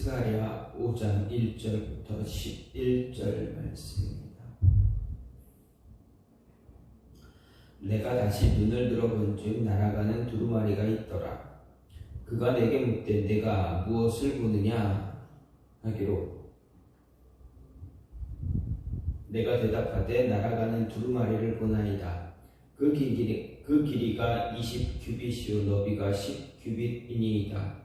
스가랴 5장 1절부터 11절 말씀입니다. 내가 다시 눈을 들어본즉 날아가는 두루마리가 있더라. 그가 내게 묻되 내가 무엇을 보느냐 하기로 내가 대답하되 날아가는 두루마리를 보나이다. 그 길이가 20규빗이요 너비가 10규빗이니이다.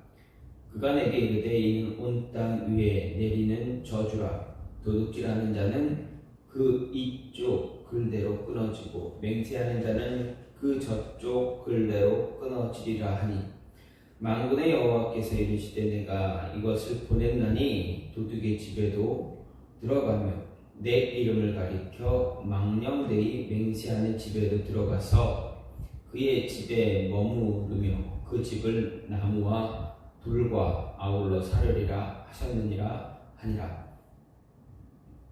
그가 내게 이르되 이는 온 땅 위에 내리는 저주라. 도둑질하는 자는 그 이쪽 글대로 끊어지고 맹세하는 자는 그 저쪽 글대로 끊어지리라 하니 만군의 여호와께서 이르시되 내가 이것을 보냈나니 도둑의 집에도 들어가며 내 이름을 가리켜 망령되이 맹세하는 집에도 들어가서 그의 집에 머무르며 그 집을 나무와 돌과 아울러 사르리라 하셨느니라 하니라.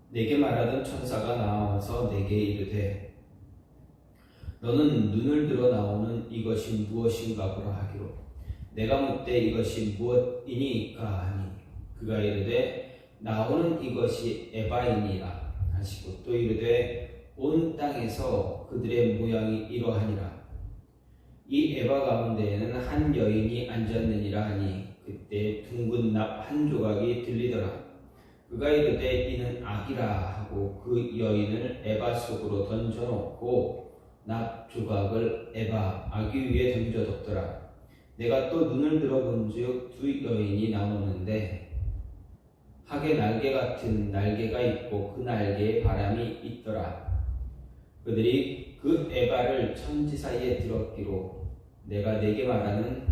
내게 말하던 천사가 나와서 내게 이르되 너는 눈을 들어 나오는 이것이 무엇인가 보라 하기로 내가 묻되 이것이 무엇이니까 하니 그가 이르되 나오는 이것이 에바이니라 하시고 또 이르되 온 땅에서 그들의 모양이 이러하니라. 이 에바 가운데에는 한 여인이 앉았느니라 하니 그때 둥근 납 한 조각이 들리더라. 그가 이르되 이는 악이라 하고 그 여인을 에바 속으로 던져놓고 납 조각을 에바 아기 위에 던져뒀더라. 내가 또 눈을 들어본즉 두 여인이 나오는데 학의 날개 같은 날개가 있고 그 날개에 바람이 있더라. 그들이 그 에바를 천지 사이에 들었기로 내가 내게 말하는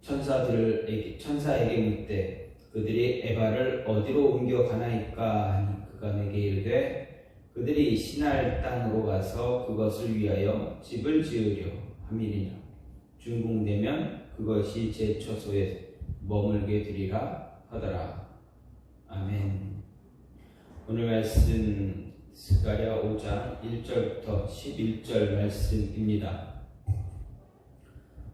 천사에게 묻되 그들이 에바를 어디로 옮겨가나이까 하니 그가 내게 이르되 그들이 시날 땅으로 가서 그것을 위하여 집을 지으려 함이니라. 준공되면 그것이 제 처소에 머물게 되리라 하더라. 아멘. 오늘 말씀 스가랴 5장 1절부터 11절 말씀입니다.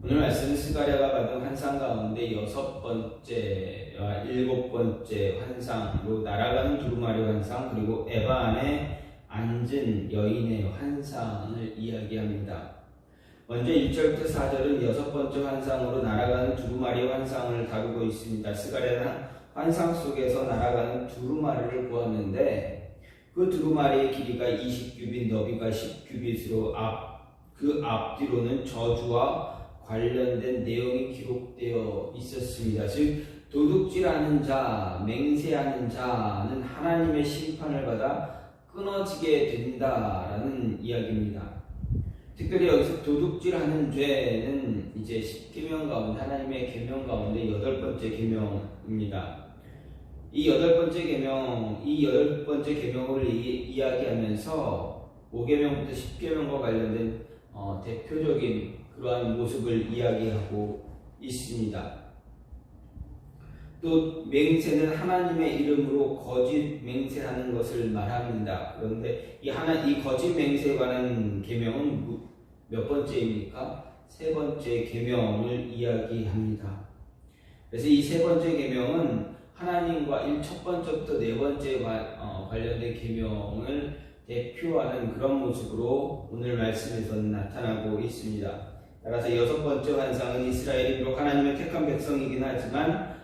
오늘 말씀은 스가랴가 받은 환상 가운데 6번째와 7번째 환상으로 날아가는 두루마리 환상 그리고 에바 안에 앉은 여인의 환상을 이야기합니다. 먼저 1절부터 4절은 6번째 환상으로 날아가는 두루마리 환상을 다루고 있습니다. 스가랴는 환상 속에서 날아가는 두루마리를 보았는데 그 두루마리의 길이가 20규빗, 너비가 10규빗으로 그 앞뒤로는 저주와 관련된 내용이 기록되어 있었습니다. 즉 도둑질하는 자, 맹세하는 자는 하나님의 심판을 받아 끊어지게 된다라는 이야기입니다. 특별히 여기서 도둑질하는 죄는 이제 10계명 가운데 하나님의 계명 가운데 8번째 계명입니다. 이 8번째 계명을 이야기하면서 5계명부터 10계명과 관련된 대표적인 그러한 모습을 이야기하고 있습니다. 또 맹세는 하나님의 이름으로 거짓 맹세하는 것을 말합니다. 그런데 이 거짓 맹세에 관한 계명은 몇 번째입니까? 3번째 계명을 이야기합니다. 그래서 이 3번째 계명은 하나님과 첫 번째부터 4번째 관련된 계명을 대표하는 그런 모습으로 오늘 말씀에서는 나타나고 있습니다. 따라서 6번째 환상은 이스라엘이 비록 하나님의 택한 백성이긴 하지만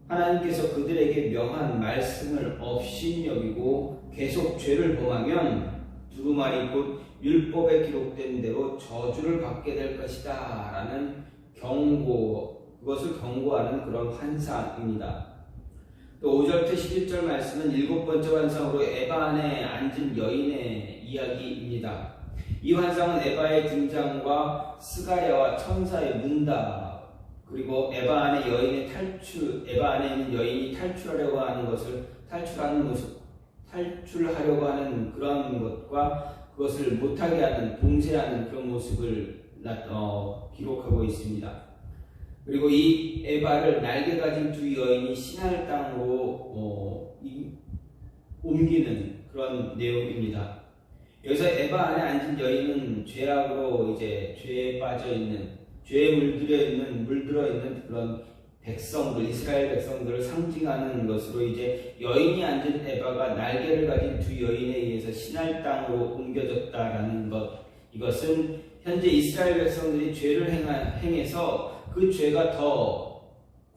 하나님께서 그들에게 명한 말씀을 없이 여기고 계속 죄를 범하면 두루마리 곧 율법에 기록된 대로 저주를 받게 될 것이다 라는 그것을 경고하는 그런 환상입니다. 또 5절부터 11절 말씀은 7번째 환상으로 에바 안에 앉은 여인의 이야기입니다. 이 환상은 에바의 등장과 스가랴와 천사의 문답 그리고 에바 안에 있는 여인이 탈출하려고 하는 것을 탈출하려고 하는 그런 것과 그것을 못하게 하는 봉쇄하는 그런 모습을 기록하고 있습니다. 그리고 이 에바를 날개 가진 두 여인이 시날 땅으로 옮기는 그런 내용입니다. 여기서 에바 안에 앉은 여인은 죄악으로 이제 죄에 빠져 있는, 죄에 물들어 있는 그런 백성들, 이스라엘 백성들을 상징하는 것으로 이제 여인이 앉은 에바가 날개를 가진 두 여인에 의해서 신할 땅으로 옮겨졌다라는 것. 이것은 현재 이스라엘 백성들이 죄를 행해서 그 죄가 더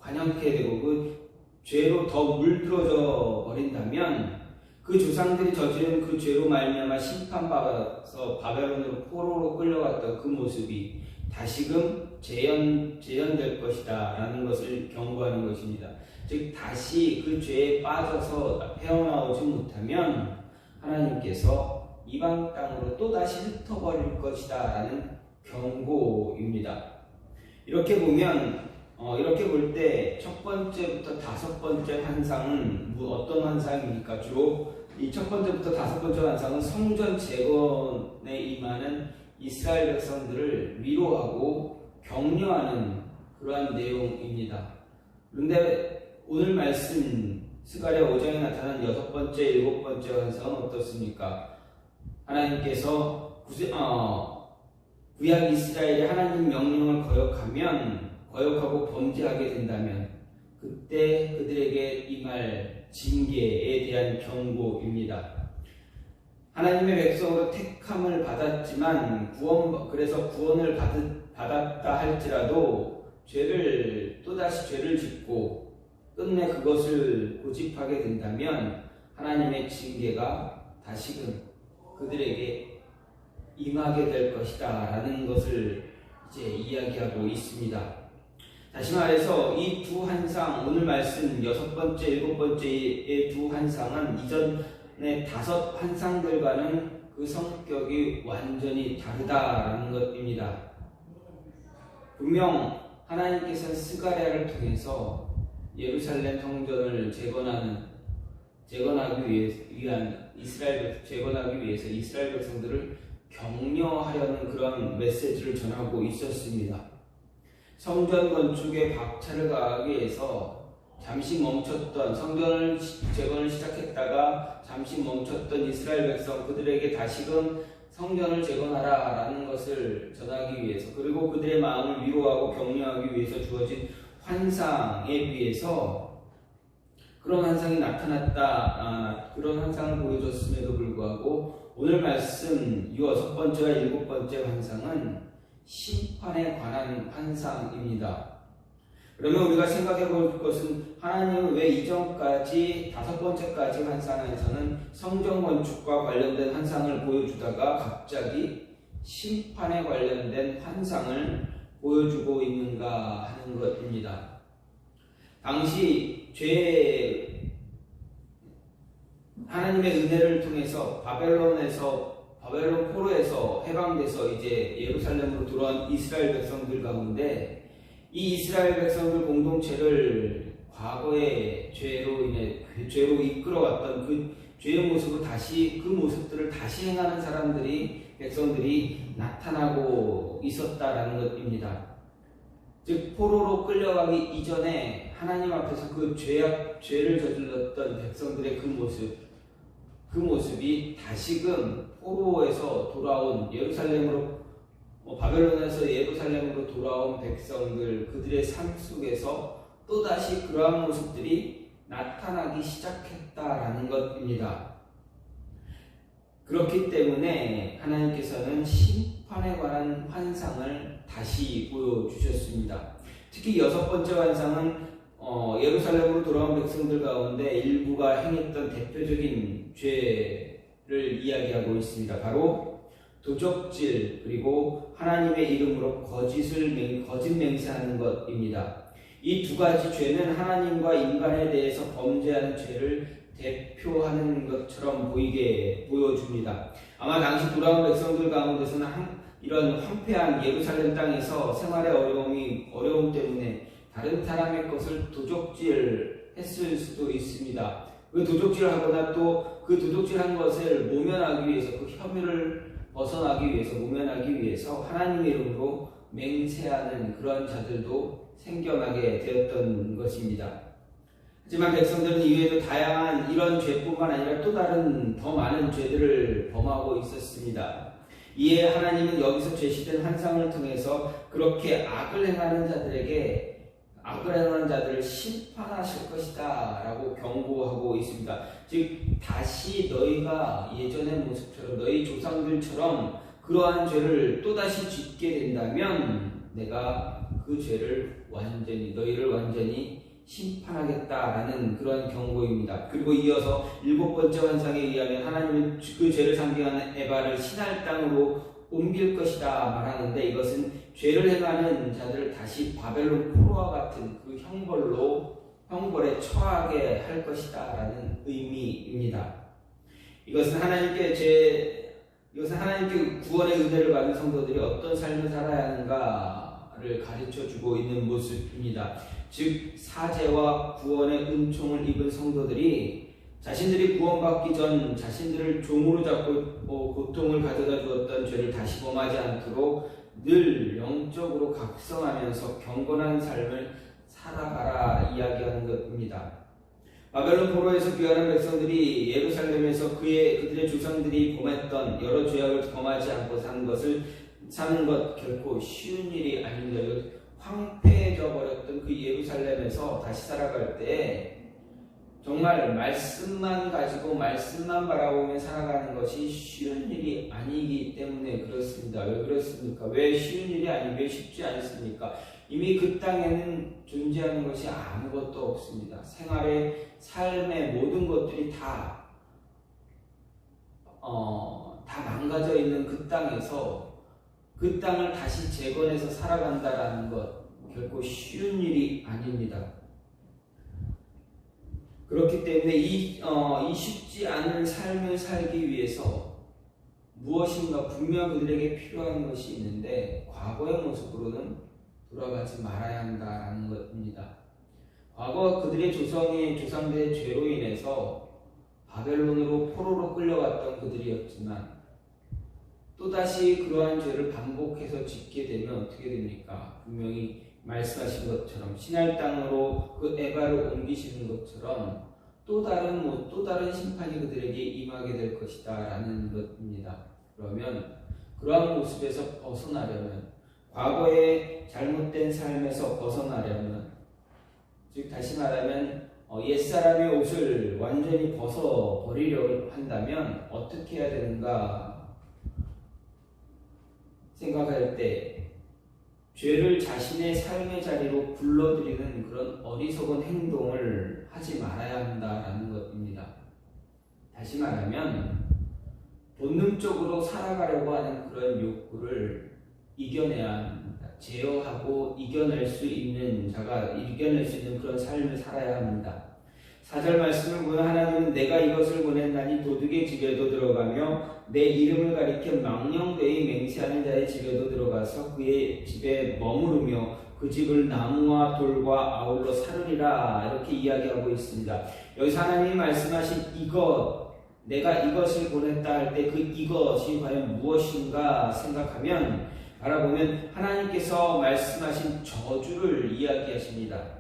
관영케 되고 그 죄로 더 물들어져 버린다면 그 조상들이 저지른 그 죄로 말미암아 심판받아서 바벨론으로 포로로 끌려갔던 그 모습이 다시금 재현될 것이다 라는 것을 경고하는 것입니다. 즉 다시 그 죄에 빠져서 헤어나오지 못하면 하나님께서 이방 땅으로 또다시 흩어버릴 것이다 라는 경고입니다. 이렇게 보면 이렇게 볼 때 첫 번째부터 다섯 번째 환상은 어떤 환상입니까? 주로 이 첫 번째부터 다섯 번째 환상은 성전 재건에 임하는 이스라엘 백성들을 위로하고 격려하는 그러한 내용입니다. 그런데 오늘 말씀 스가랴 5장에 나타난 여섯 번째, 일곱 번째 환상은 어떻습니까? 하나님께서 구약 이스라엘이 하나님 명령을 거역하고 범죄하게 된다면 그때 그들에게 임할 징계에 대한 경고입니다. 하나님의 백성으로 택함을 받았지만 그래서 구원을 받았다 할지라도 또다시 죄를 짓고 끝내 그것을 고집하게 된다면 하나님의 징계가 다시금 그들에게 임하게 될 것이다 라는 것을 이제 이야기하고 있습니다. 다시 말해서 이 두 환상, 오늘 말씀 여섯 번째, 일곱 번째의 두 환상은 이전의 다섯 환상들과는 그 성격이 완전히 다르다라는 것입니다. 분명 하나님께서는 스가랴를 통해서 예루살렘 성전을 재건하기 위해서 이스라엘 백성들을 격려하려는 그런 메시지를 전하고 있었습니다. 성전 건축에 박차를 가하기 위해서 잠시 멈췄던 성전을 재건을 시작했다가 잠시 멈췄던 이스라엘 백성 그들에게 다시금 성전을 재건하라 라는 것을 전하기 위해서 그리고 그들의 마음을 위로하고 격려하기 위해서 주어진 환상에 비해서 그런 환상이 나타났다 그런 환상을 보여줬음에도 불구하고 오늘 말씀 여섯 번째와 일곱 번째 환상은 심판에 관한 환상입니다. 그러면 우리가 생각해 볼 것은 하나님은 왜 이전까지 다섯 번째까지 환상에서는 성전 건축과 관련된 환상을 보여주다가 갑자기 심판에 관련된 환상을 보여주고 있는가 하는 것입니다. 당시 하나님의 은혜를 통해서 바벨론 포로에서 해방돼서 이제 예루살렘으로 돌아온 이스라엘 백성들 가운데 이 이스라엘 백성들 공동체를 과거의 죄로 이끌어왔던 그 죄의 모습을 그 모습들을 다시 행하는 백성들이 나타나고 있었다라는 것입니다. 즉 포로로 끌려가기 이전에 하나님 앞에서 그 죄를 저질렀던 백성들의 그 모습이 다시금 포로에서 돌아온 바벨론에서 예루살렘으로 돌아온 백성들 그들의 삶 속에서 또다시 그러한 모습들이 나타나기 시작했다라는 것입니다. 그렇기 때문에 하나님께서는 심판에 관한 환상을 다시 보여주셨습니다. 특히 여섯 번째 환상은 예루살렘으로 돌아온 백성들 가운데 일부가 행했던 대표적인 죄를 이야기하고 있습니다. 바로 도적질 그리고 하나님의 이름으로 거짓 맹세하는 것입니다. 이 두 가지 죄는 하나님과 인간에 대해서 범죄하는 죄를 대표하는 것처럼 보여줍니다. 아마 당시 돌아온 백성들 가운데서는 이런 황폐한 예루살렘 땅에서 생활의 어려움 때문에 다른 사람의 것을 도적질했을 수도 있습니다. 그 도적질하거나 또 그 도적질한 것을 모면하기 위해서 그 혐의를 벗어나기 위해서 모면하기 위해서 하나님의 이름으로 맹세하는 그런 자들도 생겨나게 되었던 것입니다. 하지만 백성들은 이외에도 다양한 이런 죄뿐만 아니라 또 다른 더 많은 죄들을 범하고 있었습니다. 이에 하나님은 여기서 제시된 환상을 통해서 그렇게 악을 행하는 자들에게 악을 행하는 자들을 심판하실 것이다 라고 경고하고 있습니다. 즉 다시 너희가 예전의 모습처럼 너희 조상들처럼 그러한 죄를 또다시 짓게 된다면 내가 그 죄를 너희를 완전히 심판하겠다라는 그런 경고입니다. 그리고 이어서 7번째 환상에 의하면 하나님은 그 죄를 상징하는 에바를 신할 땅으로 옮길 것이다 말하는데, 이것은 죄를 행하는 자들을 다시 바벨론 포로와 같은 그 형벌에 처하게 할 것이다 라는 의미입니다. 이것은 하나님께 구원의 은혜를 받은 성도들이 어떤 삶을 살아야 하는가를 가르쳐주고 있는 모습입니다. 즉 사죄와 구원의 은총을 입은 성도들이 자신들이 구원받기 전 자신들을 종으로 잡고 고통을 가져다 주었던 죄를 다시 범하지 않도록 늘 영적으로 각성하면서 경건한 삶을 살아가라 이야기하는 것입니다. 바벨론 포로에서 귀환한 백성들이 예루살렘에서 그들의 조상들이 범했던 여러 죄악을 범하지 않고 사는 것 결코 쉬운 일이 아닙니다. 황폐해져 버렸던 그 예루살렘에서 다시 살아갈 때 정말 말씀만 가지고 말씀만 바라보며 살아가는 것이 쉬운 일이 아니기 때문에 그렇습니다. 왜 그렇습니까? 왜 쉬운 일이 왜 쉽지 않습니까? 이미 그 땅에는 존재하는 것이 아무것도 없습니다. 삶의 모든 것들이 다 망가져 있는 그 땅에서 그 땅을 다시 재건해서 살아간다라는 것 결코 쉬운 일이 아닙니다. 그렇기 때문에 이 쉽지 않은 삶을 살기 위해서 무엇인가 분명 그들에게 필요한 것이 있는데 과거의 모습으로는 돌아가지 말아야 한다는 것입니다. 과거 그들의 조상들의 죄로 인해서 바벨론으로 포로로 끌려갔던 그들이었지만 또다시 그러한 죄를 반복해서 짓게 되면 어떻게 됩니까? 분명히 말씀하신 것처럼 신할 땅으로 그 에바를 옮기시는 것처럼 또 다른 심판이 그들에게 임하게 될 것이다 라는 것입니다. 그러면 그러한 모습에서 벗어나려면, 과거의 잘못된 삶에서 벗어나려면, 즉 다시 말하면 옛사람의 옷을 완전히 벗어버리려고 한다면 어떻게 해야 되는가 생각할 때 죄를 자신의 삶의 자리로 불러들이는 그런 어리석은 행동을 하지 말아야 한다라는 것입니다. 다시 말하면 본능적으로 살아가려고 하는 그런 욕구를 이겨내야 합니다. 제어하고 이겨낼 수 있는 그런 삶을 살아야 합니다. 4절 말씀을 보면 하나님은 내가 이것을 보냈나니 도둑의 집에도 들어가며 내 이름을 가리켜 망령되이 맹세하는 자의 집에도 들어가서 그의 집에 머무르며 그 집을 나무와 돌과 아울러 사르리라 이렇게 이야기하고 있습니다. 여기서 하나님이 말씀하신 내가 이것을 보냈다 할 때 그 이것이 과연 무엇인가 생각하면 바라보면 하나님께서 말씀하신 저주를 이야기하십니다.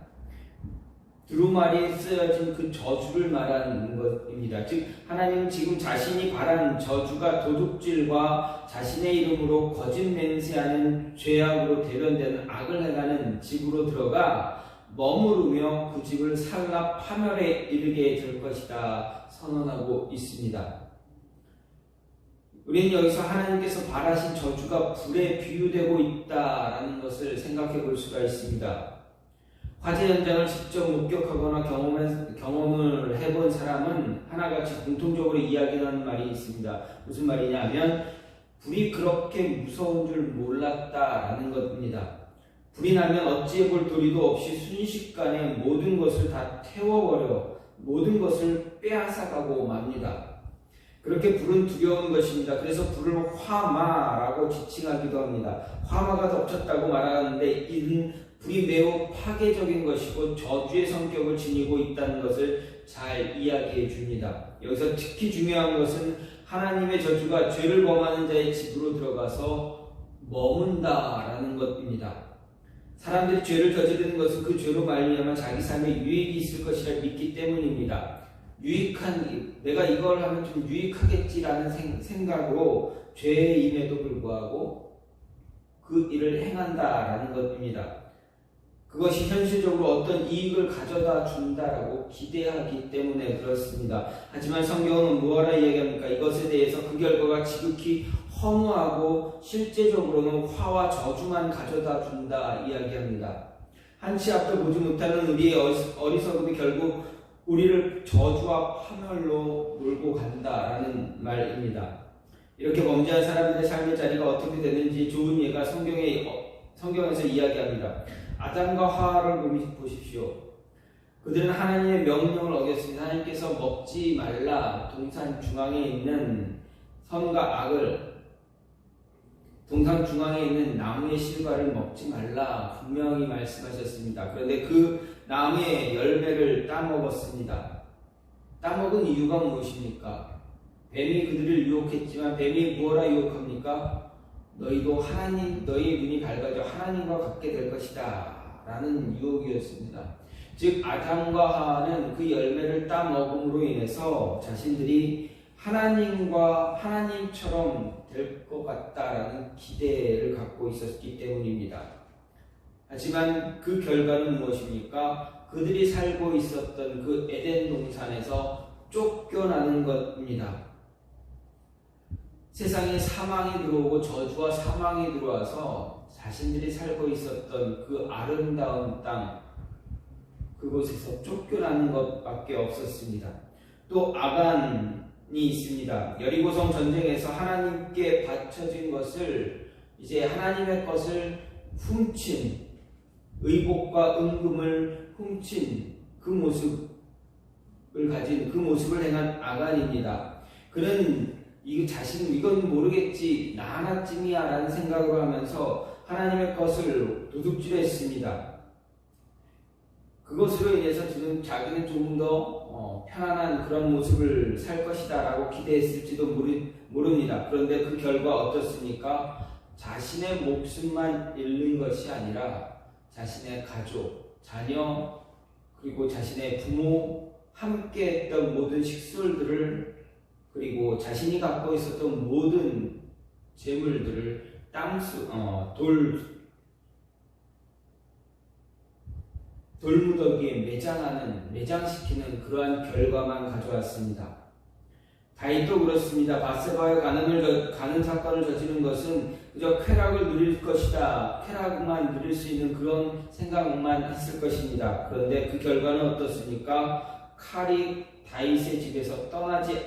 두루마리에 쓰여진 그 저주를 말하는 것입니다. 즉 하나님은 지금 자신이 바란 저주가 도둑질과 자신의 이름으로 거짓 맹세하는 죄악으로 대변되는 악을 행하는 집으로 들어가 머무르며 그 집을 살라 파멸에 이르게 될 것이다 선언하고 있습니다. 우리는 여기서 하나님께서 바라신 저주가 불에 비유되고 있다라는 것을 생각해 볼 수가 있습니다. 화재 현장을 직접 목격하거나 경험을 해본 사람은 하나같이 공통적으로 이야기하는 말이 있습니다. 무슨 말이냐면 불이 그렇게 무서운 줄 몰랐다라는 것입니다. 불이 나면 어찌해볼 도리도 없이 순식간에 모든 것을 다 태워버려 모든 것을 빼앗아가고 맙니다. 그렇게 불은 두려운 것입니다. 그래서 불을 화마라고 지칭하기도 합니다. 화마가 덮쳤다고 말하는데 이는 불이 매우 파괴적인 것이고 저주의 성격을 지니고 있다는 것을 잘 이야기해 줍니다. 여기서 특히 중요한 것은 하나님의 저주가 죄를 범하는 자의 집으로 들어가서 머문다라는 것입니다. 사람들이 죄를 저지르는 것은 그 죄로 말미암아 자기 삶에 유익이 있을 것이라 믿기 때문입니다. 내가 이걸 하면 좀 유익하겠지라는 생각으로 죄임에도 불구하고 그 일을 행한다라는 것입니다. 그것이 현실적으로 어떤 이익을 가져다 준다라고 기대하기 때문에 그렇습니다. 하지만 성경은 뭐라 이야기합니까? 이것에 대해서 그 결과가 지극히 허무하고 실제적으로는 화와 저주만 가져다 준다 이야기합니다. 한치 앞도 보지 못하는 우리의 어리석음이 결국 우리를 저주와 파멸로 몰고 간다라는 말입니다. 이렇게 범죄한 사람들의 삶의 자리가 어떻게 되는지 좋은 예가 성경에서 이야기합니다. 아담과 하와를 보십시오. 그들은 하나님의 명령을 어겼습니다. 하나님께서 먹지 말라, 동산 중앙에 있는 선과 악을, 동산 중앙에 있는 나무의 실과를 먹지 말라 분명히 말씀하셨습니다. 그런데 그 나무의 열매를 따먹었습니다. 따먹은 이유가 무엇입니까? 뱀이 그들을 유혹했지만 뱀이 무엇라 유혹합니까? 너희도 너희의 눈이 밝아져 하나님과 같게 될 것이다 라는 유혹이었습니다. 즉 아담과 하와는 그 열매를 따먹음으로 인해서 자신들이 하나님처럼 될 것 같다라는 기대를 갖고 있었기 때문입니다. 하지만 그 결과는 무엇입니까? 그들이 살고 있었던 그 에덴 동산에서 쫓겨나는 것입니다. 세상에 사망이 들어오고 저주와 사망이 들어와서 자신들이 살고 있었던 그 아름다운 땅, 그곳에서 쫓겨나는 것밖에 없었습니다. 또 아간이 있습니다. 여리고성 전쟁에서 하나님께 바쳐진 것을, 이제 하나님의 것을 훔친, 의복과 은금을 훔친 그 모습을 가진, 그 모습을 행한 아간입니다. 그는 이건 모르겠지, 나 하나쯤이야 라는 생각으로 하면서 하나님의 것을 도둑질했습니다. 그것으로 인해서 자기는 조금 더 편안한 그런 모습을 살 것이다 라고 기대했을지도 모릅니다. 그런데 그 결과 어떻습니까? 자신의 목숨만 잃는 것이 아니라 자신의 가족, 자녀, 그리고 자신의 부모, 함께 했던 모든 식솔들을, 그리고 자신이 갖고 있었던 모든 재물들을 돌무더기에 매장시키는 그러한 결과만 가져왔습니다. 다윗도 그렇습니다. 밧세바의 가는 사건을 저지른 것은 그저 쾌락을 누릴 것이다, 쾌락만 누릴 수 있는 그런 생각만 했을 것입니다. 그런데 그 결과는 어떻습니까? 칼이 다윗의 집에서 떠나지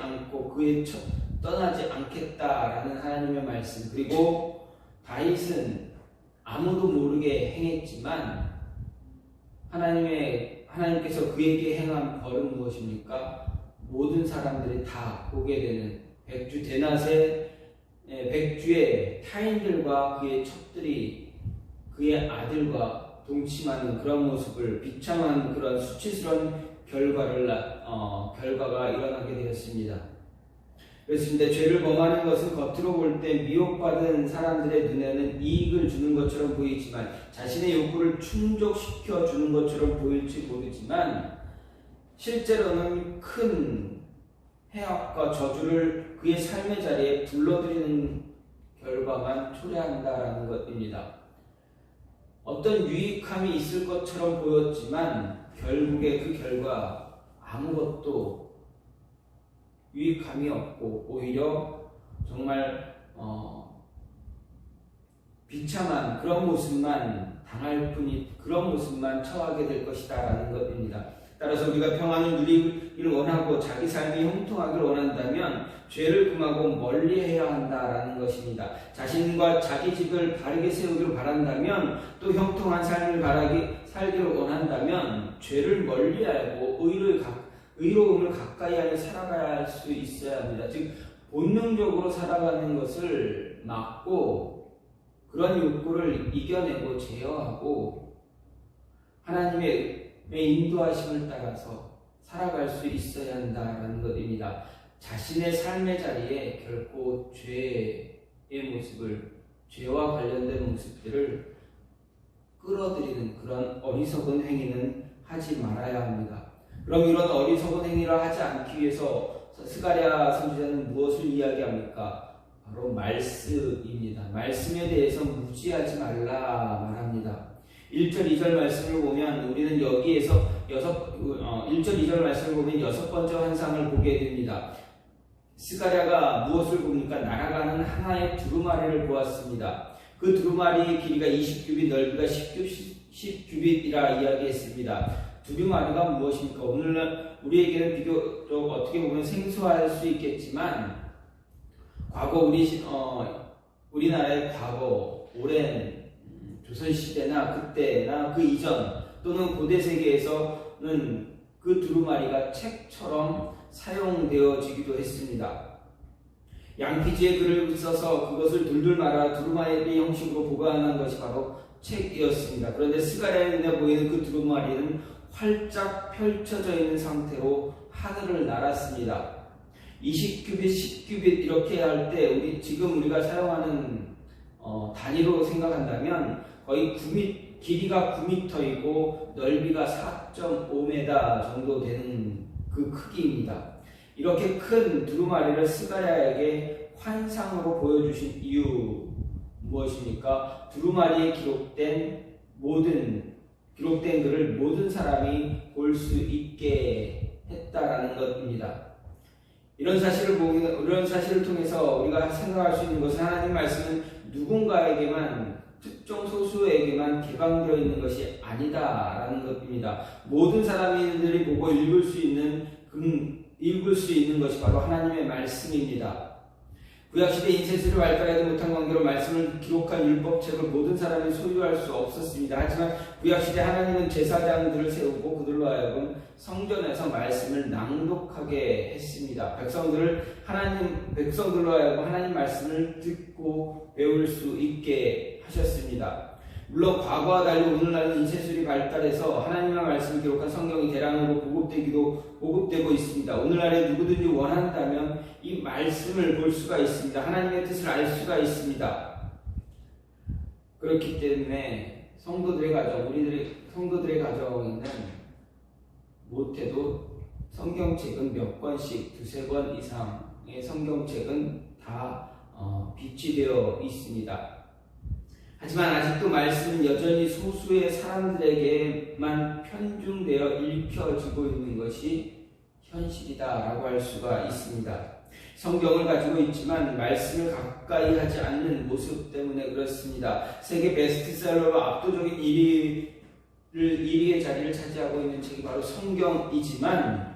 않겠다라는 하나님의 말씀, 그리고 다윗은 아무도 모르게 행했지만 하나님께서 그에게 행한 벌은 무엇입니까? 모든 사람들이 다 보게 되는 백주의 타인들과 그의 첩들이 그의 아들과 동침하는 그런 모습을 비참한 그런 수치스러운 결과가 일어나게 되었습니다. 그렇습니다. 죄를 범하는 것은 겉으로 볼 때 미혹받은 사람들의 눈에는 이익을 주는 것처럼 보이지만, 자신의 욕구를 충족시켜 주는 것처럼 보일지 모르지만, 실제로는 큰 해악과 저주를 그의 삶의 자리에 불러들이는 결과만 초래한다라는 것입니다. 어떤 유익함이 있을 것처럼 보였지만 결국에 그 결과 아무것도 유익함이 없고 오히려 정말 비참한 그런 모습만 당할 뿐이, 그런 모습만 처하게 될 것이다 라는 것입니다. 따라서 우리가 평안을 누리기를 원하고 자기 삶이 형통하기를 원한다면 죄를 금하고 멀리해야 한다라는 것입니다. 자신과 자기 집을 바르게 세우기를 바란다면, 또 형통한 삶을 살기를 원한다면 죄를 멀리하고 의로움을 가까이 하며 살아가야 할 수 있어야 합니다. 즉 본능적으로 살아가는 것을 막고 그런 욕구를 이겨내고 제어하고 하나님의 인도하심을 따라서 살아갈 수 있어야 한다는 것입니다. 자신의 삶의 자리에 결코 죄의 모습을, 죄와 관련된 모습들을 끌어들이는 그런 어리석은 행위는 하지 말아야 합니다. 그럼 이런 어리석은 행위를 하지 않기 위해서 스가랴 선지자는 무엇을 이야기합니까? 바로 말씀입니다. 말씀에 대해서 무지하지 말라 말합니다. 1절 2절 말씀을 보면 우리는 여기에서 1절 2절 말씀을 보면 6번째 환상을 보게 됩니다. 스가랴가 무엇을 봅니까? 날아가는 하나의 두루마리를 보았습니다. 그 두루마리의 길이가 20규빗, 넓이가 10규빗이라 이야기했습니다. 두루마리가 무엇입니까? 오늘날 우리에게는 비교적 어떻게 보면 생소할 수 있겠지만 과거 우리나라의 과거 오랜 조선시대나 그때나 그 이전 또는 고대 세계에서는 그 두루마리가 책처럼 사용되어지기도 했습니다. 양피지에 글을 써서 그것을 둘둘 말아 두루마리 형식으로 보관한 것이 바로 책이었습니다. 그런데 스가랴에 눈에 보이는 그 두루마리는 활짝 펼쳐져 있는 상태로 하늘을 날았습니다. 20규빗, 10규빗 이렇게 할 때 지금 우리가 사용하는 단위로 생각한다면 거의 길이가 9m이고 넓이가 4.5m 정도 되는 그 크기입니다. 이렇게 큰 두루마리를 스가랴에게 환상으로 보여주신 이유 무엇입니까? 두루마리에 기록된 글을 모든 사람이 볼 수 있게 했다라는 것입니다. 이런 사실을 통해서 우리가 생각할 수 있는 것은 하나님 말씀은 누군가에게만 특정 소수에게만 개방되어 있는 것이 아니다라는 것입니다. 모든 사람들이 보고 읽을 수 있는 것이 바로 하나님의 말씀입니다. 구약시대 인쇄술이 발달하지 못한 관계로 말씀을 기록한 율법책을 모든 사람이 소유할 수 없었습니다. 하지만 구약시대 하나님은 제사장들을 세우고 그들로 하여금 성전에서 말씀을 낭독하게 했습니다. 백성들로 하여금 하나님 말씀을 듣고 배울 수 있게 하셨습니다. 물론 과거와 달리 오늘날은 인쇄술이 발달해서 하나님의 말씀을 기록한 성경이 대량으로 보급되고 있습니다. 오늘날에 누구든지 원한다면 이 말씀을 볼 수가 있습니다. 하나님의 뜻을 알 수가 있습니다. 그렇기 때문에 성도들의 가정에는 못해도 성경책은 몇 권씩, 두세 권 이상의 성경책은 다 비치되어 있습니다. 하지만 아직도 말씀은 여전히 소수의 사람들에게만 편중되어 읽혀지고 있는 것이 현실이다라고 할 수가 있습니다. 성경을 가지고 있지만 말씀을 가까이 하지 않는 모습 때문에 그렇습니다. 세계 베스트셀러로 압도적인 1위의 자리를 차지하고 있는 책이 바로 성경이지만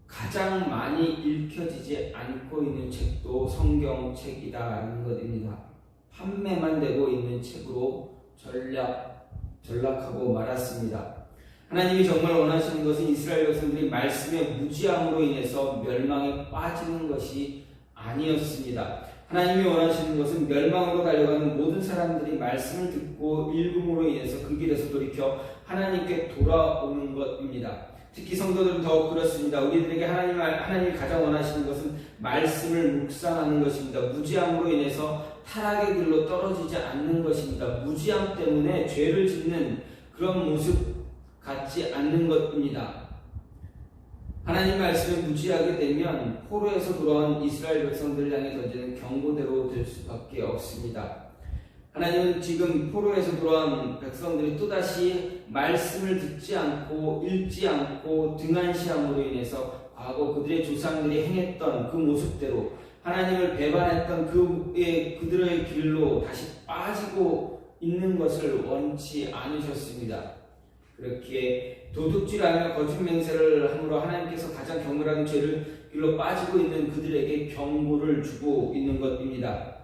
가장 많이 읽혀지지 않고 있는 책도 성경책이다라는 것입니다. 판매만 되고 있는 책으로 전락하고 말았습니다. 하나님이 정말 원하시는 것은 이스라엘 백성들이 말씀의 무지함으로 인해서 멸망에 빠지는 것이 아니었습니다. 하나님이 원하시는 것은 멸망으로 달려가는 모든 사람들이 말씀을 듣고 읽음으로 인해서 그 길에서 돌이켜 하나님께 돌아오는 것입니다. 특히 성도들은 더욱 그렇습니다. 우리들에게 하나님이 가장 원하시는 것은 말씀을 묵상하는 것입니다. 무지함으로 인해서 타락의 길로 떨어지지 않는 것입니다. 무지함 때문에 죄를 짓는 그런 모습 갖지 않는 것입니다. 하나님 말씀에 무지하게 되면 포로에서 돌아온 이스라엘 백성들을 향해 던지는 경고대로 될 수밖에 없습니다. 하나님은 지금 포로에서 돌아온 백성들이 또다시 말씀을 듣지 않고 읽지 않고 등한시함으로 인해서 과거 그들의 조상들이 행했던 그 모습대로 하나님을 배반했던 그들의 길로 다시 빠지고 있는 것을 원치 않으셨습니다. 그렇게 도둑질하며 거짓 맹세를 함으로 하나님께서 가장 경멸하는 죄를 길로 빠지고 있는 그들에게 경고를 주고 있는 것입니다.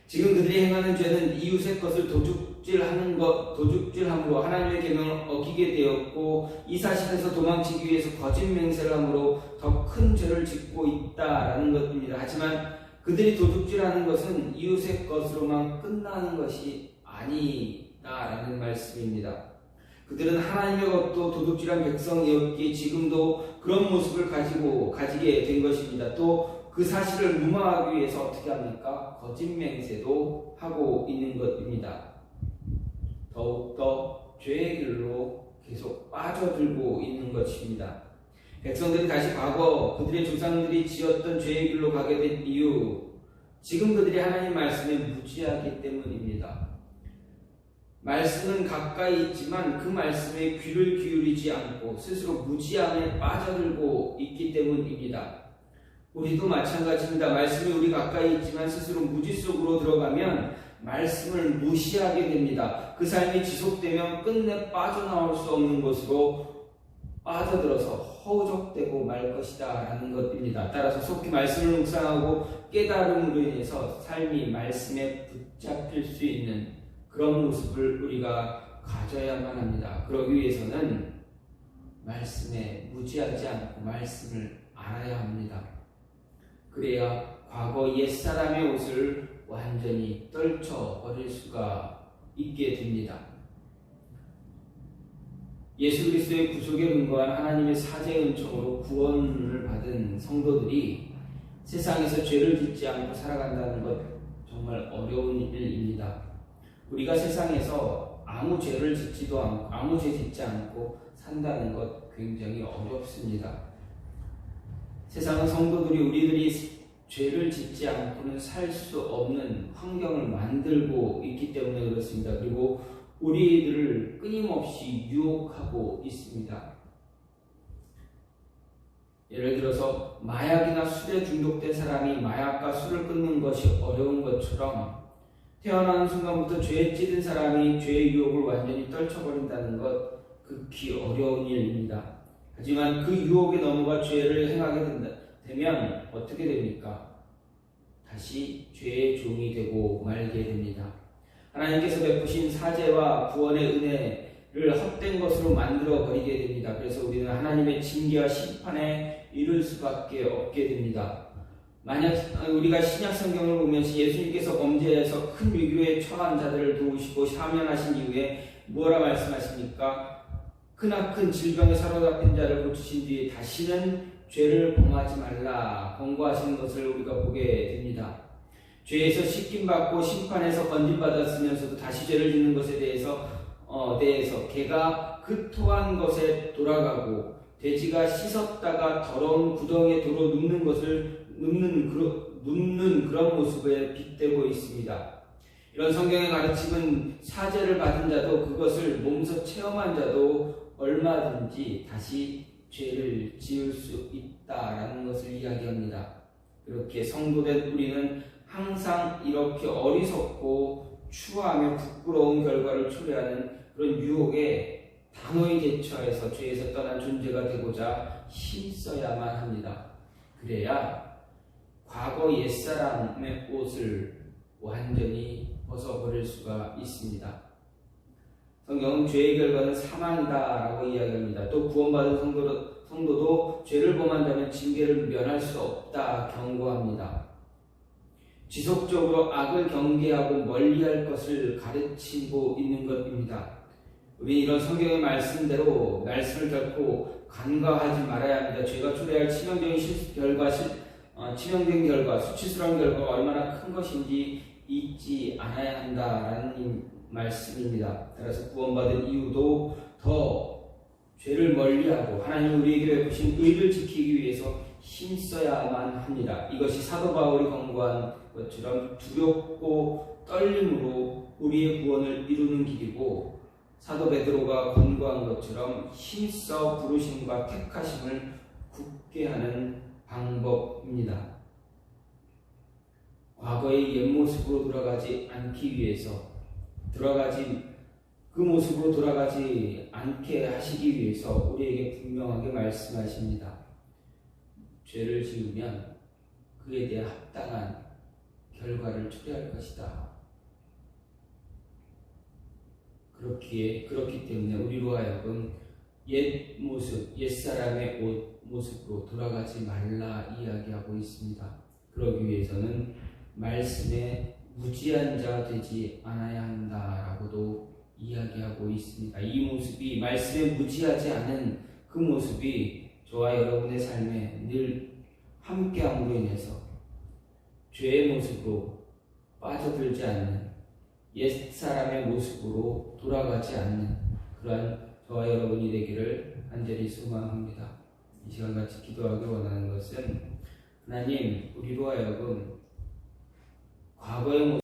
지금 그들이 행하는 죄는 이웃의 것을 도둑질함으로 하나님의 계명을 어기게 되었고 이 사실에서 도망치기 위해서 거짓 맹세를 함으로 더 큰 죄를 짓고 있다라는 것입니다. 하지만 그들이 도둑질하는 것은 이웃의 것으로만 끝나는 것이 아니다라는 말씀입니다. 그들은 하나님의 것도 도둑질한 백성이었기에 지금도 그런 모습을 가지게 된 것입니다. 또 그 사실을 무마하기 위해서 어떻게 합니까? 거짓 맹세도 하고 있는 것입니다. 더욱더 죄의 길로 계속 빠져들고 있는 것입니다. 백성들이 다시 과거 그들의 조상들이 지었던 죄의 길로 가게 된 이유, 지금 그들이 하나님 말씀에 무지하기 때문입니다. 말씀은 가까이 있지만 그 말씀에 귀를 기울이지 않고 스스로 무지함에 빠져들고 있기 때문입니다. 우리도 마찬가지입니다. 말씀이 우리 가까이 있지만 스스로 무지 속으로 들어가면 말씀을 무시하게 됩니다. 그 삶이 지속되면 끝내 빠져나올 수 없는 곳으로 빠져들어서 허우적대고 말 것이다 라는 것입니다. 따라서 속히 말씀을 묵상하고 깨달음으로 인해서 삶이 말씀에 붙잡힐 수 있는 그런 모습을 우리가 가져야만 합니다. 그러기 위해서는 말씀에 무지하지 않고 말씀을 알아야 합니다. 그래야 과거 옛사람의 옷을 완전히 떨쳐버릴 수가 있게 됩니다. 예수 그리스도의 구속에 근거한 하나님의 사죄 은총으로 구원을 받은 성도들이 세상에서 죄를 짓지 않고 살아간다는 것 정말 어려운 일입니다. 우리가 세상에서 아무 죄를 짓지도 않고 아무 죄 짓지 않고 산다는 것 굉장히 어렵습니다. 세상은 성도들이 우리들이 죄를 짓지 않고는 살 수 없는 환경을 만들고 있기 때문에 그렇습니다. 그리고 우리들을 끊임없이 유혹하고 있습니다. 예를 들어서 마약이나 술에 중독된 사람이 마약과 술을 끊는 것이 어려운 것처럼 태어나는 순간부터 죄에 찌든 사람이 죄의 유혹을 완전히 떨쳐버린다는 것 극히 어려운 일입니다. 하지만 그 유혹에 넘어가 죄를 행하게 되면 어떻게 됩니까? 다시 죄의 종이 되고 말게 됩니다. 하나님께서 베푸신 사죄와 구원의 은혜를 헛된 것으로 만들어 버리게 됩니다. 그래서 우리는 하나님의 징계와 심판에 이를 수밖에 없게 됩니다. 만약 우리가 신약 성경을 보면서 예수님께서 범죄에서 큰 위기에 처한 자들을 도우시고 사면하신 이후에 뭐라 말씀하십니까? 크나큰 질병에 사로잡힌 자를 고치신 뒤에 다시는 죄를 범하지 말라 권고하시는 것을 우리가 보게 됩니다. 죄에서 씻김받고 심판에서 건짐받았으면서도 다시 죄를 짓는 것에 대해서 개가 그 토한 것에 돌아가고 돼지가 씻었다가 더러운 구덩이에 도로 눕는 그런 모습에 빗대고 있습니다. 이런 성경의 가르침은 사죄를 받은 자도 그것을 몸소 체험한 자도 얼마든지 다시 죄를 지을 수 있다라는 것을 이야기합니다. 그렇게 성도된 우리는 항상 이렇게 어리석고 추하며 부끄러운 결과를 초래하는 그런 유혹에 단호히 대처해서 죄에서 떠난 존재가 되고자 힘써야만 합니다. 그래야 과거 옛사람의 옷을 완전히 벗어버릴 수가 있습니다. 성경은 죄의 결과는 사망이다라고 이야기합니다. 또 구원받은 성도도 죄를 범한다면 징계를 면할 수 없다 경고합니다. 지속적으로 악을 경계하고 멀리할 것을 가르치고 있는 것입니다. 우리 이런 성경의 말씀대로 말씀을 결코 간과하지 말아야 합니다. 죄가 초래할 치명적인 결과, 수치스러운 결과가 얼마나 큰 것인지 잊지 않아야 한다라는 말씀입니다. 따라서 구원받은 이유도 더 죄를 멀리하고 하나님 우리에게 베푸신 의를 지키기 위해서 힘써야만 합니다. 이것이 사도 바울이 권고한 것처럼 두렵고 떨림으로 우리의 구원을 이루는 길이고 사도 베드로가 권고한 것처럼 힘써 부르심과 택하심을 굳게 하는 방법입니다. 과거의 옛 모습으로 돌아가지 않기 위해서 그 모습으로 돌아가지 않게 하시기 위해서 우리에게 분명하게 말씀하십니다. 죄를 지으면 그에 대해 합당한 결과를 초래할 것이다. 그렇기 때문에 우리로 하여금 옛 모습, 옛사람의 옷 모습으로 돌아가지 말라 이야기하고 있습니다. 그러기 위해서는 말씀에 무지한 자 되지 않아야 한다라고도 이야기하고 있습니다. 이 모습이 말씀에 무지하지 않은 그 모습이 저와 여러분의 삶에 늘 함께함으로 인해서 죄의 모습으로 빠져들지 않는 옛사람의 모습으로 돌아가지 않는 그러한 저와 여러분이 되기를 간절히 소망합니다. 이 시간 같이 기도하기 원하는 것은 하나님 우리로 하여금 과거의 모습